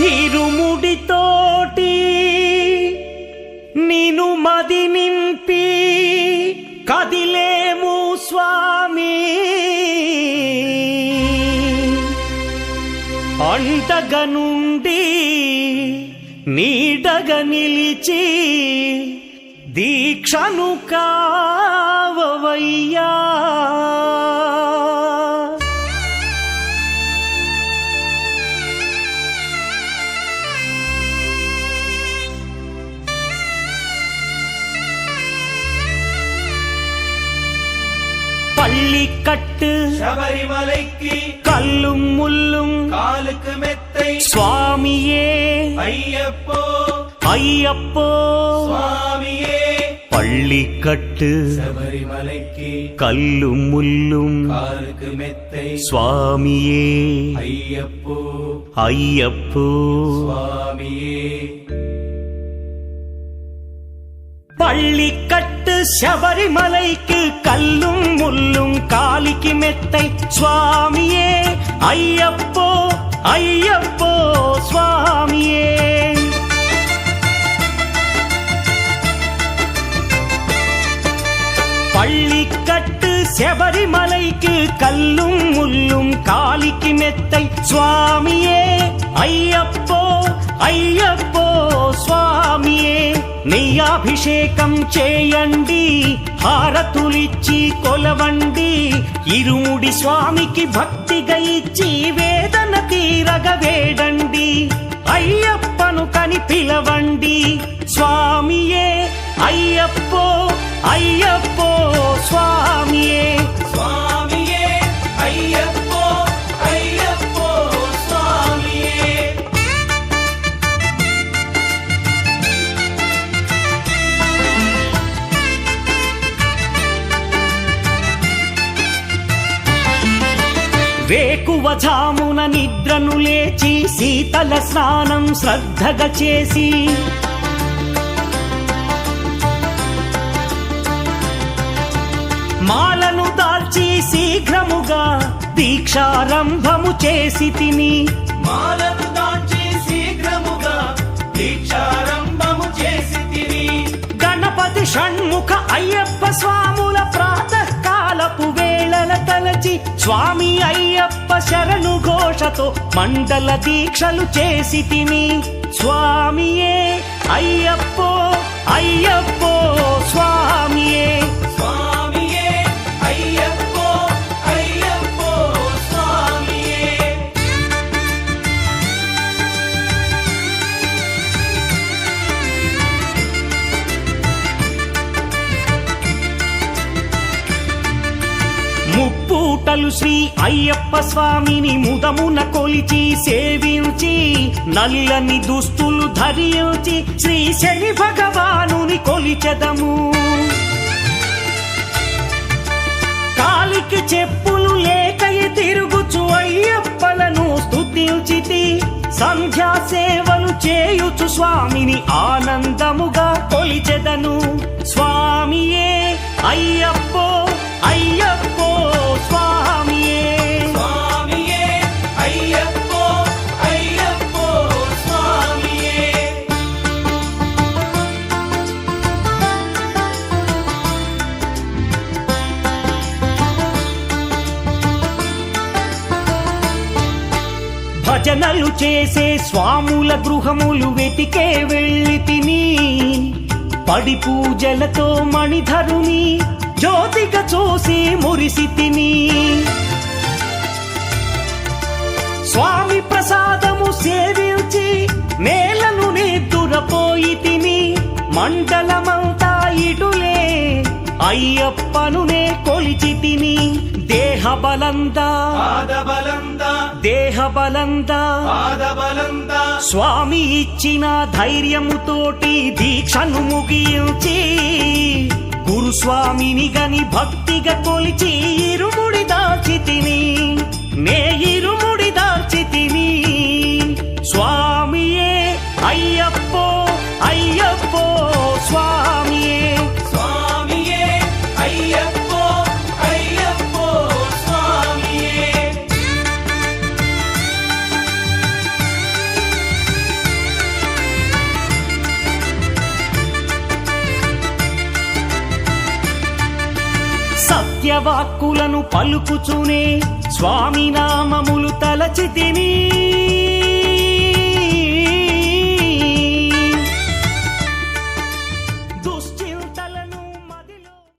ఇరుముడితోటి నిను మది నింపి కదిలేము స్వామి, అంటగా నుండి నీడగా నిలిచి దీక్షను కావవయ్యా. பள்ளிக்கட்டு சபரிமலைக்கு கல்லும் முள்ளும் காலுக்கு மெத்தை சுவாமியே ஐயப்போ ஐயப்போ சுவாமியே. பள்ளிக்கட்டு சபரிமலைக்கு கல்லும் முள்ளும் காலுக்கு மெத்தை சுவாமியே ஐயப்போ ஐயப்போ சுவாமியே. பள்ளிக்கட்டு சபரிமலைக்கு கல்லும் முள்ளும் காலிக்கு மெத்தை சுவாமியே ஐயப்போ ஐயப்போ சுவாமியே. பள்ளிக்கட்டு சபரிமலைக்கு கல்லும் முள்ளும் காலிக்கு மெத்தை சுவாமியே ஐயப்போ ஐயப்போ స్వామియే. నెయ్యాభిషేకం చేయండి, హారతులిచ్చి కొలవండి, ఇరుముడి స్వామికి భక్తిగా ఇచ్చి వేదన తీరగ వేడండి, అయ్యప్పను కని పిలవండి స్వామియే అయ్యప్పో అయ్యప్పో స్వామియే స్వామియే అయ్యప్పో అయ్యప్పో స్వామియే. వేకువజామున నిద్రను లేచి శీతల స్నానం శ్రద్ధగా చేసి మాలను దాల్చి శీఘ్రముగా దీక్షారంభము చేసి తిని, మాలను దాల్చి శీఘ్రముగా దీక్షారంభము చేసి తిని, గణపతి షణ్ముఖ అయ్యప్ప స్వాముల ప్రాతకాలపు వేళల తలచి స్వామి అయ్యప్ప శరణు ఘోషతో మండల దీక్షలు చేసి తిని, స్వామియే అయ్యప్పో అయ్యప్పో స్వామియే స్వామియే అయ్యప్పో అయ్యప్పో స్వామియే. ముప్పూటలు శ్రీ అయ్యప్ప స్వామిని ముదమున కొలిచి సేవించి, నల్లని దుస్తులు ధరించి శ్రీ శని భగవానుని కొలిచెదము. కాలికి చెప్పులు లేకయి తిరుగుచు అయ్యప్పలను స్తుతించితి, సంధ్యా సేవలు చేయుచు స్వామిని ఆనందముగా కొలిచెదను. స్వామియే అయ్యప్పో అయ్యప్పో స్వామియే స్వామియే అయ్యప్పో అయ్యప్పో స్వామియే. భజనలు చేసే స్వాముల గృహములు వెతికే వెళ్ళి తిని, పడి పూజలతో మణిధరుని జ్యోతిగా చూసి మురిసి తిని, స్వామి ప్రసాదము సేవించి నేలను నిద్దురపోయి తిని, మండలమంతా ఇటులే అయ్యప్పనునే కొలిచి తిని, దేహబలందా దేహబలందా స్వామి ఇచ్చిన ధైర్యముతోటి దీక్షను ముగించి, గురుస్వామిని గని భక్తిగా కొలిచి ఇరుముడి దాల్చి తిని, నే ఇరుముడి దాల్చి తిని, స్వామియే అయ్యప్పో అయ్యప్పో స్వామియే స్వామియే అయ్యప్పో అయ్యప్పో స్వామియే. సత్యవాక్కులను పలుకుచునే స్వామి నామములు తలచి తిని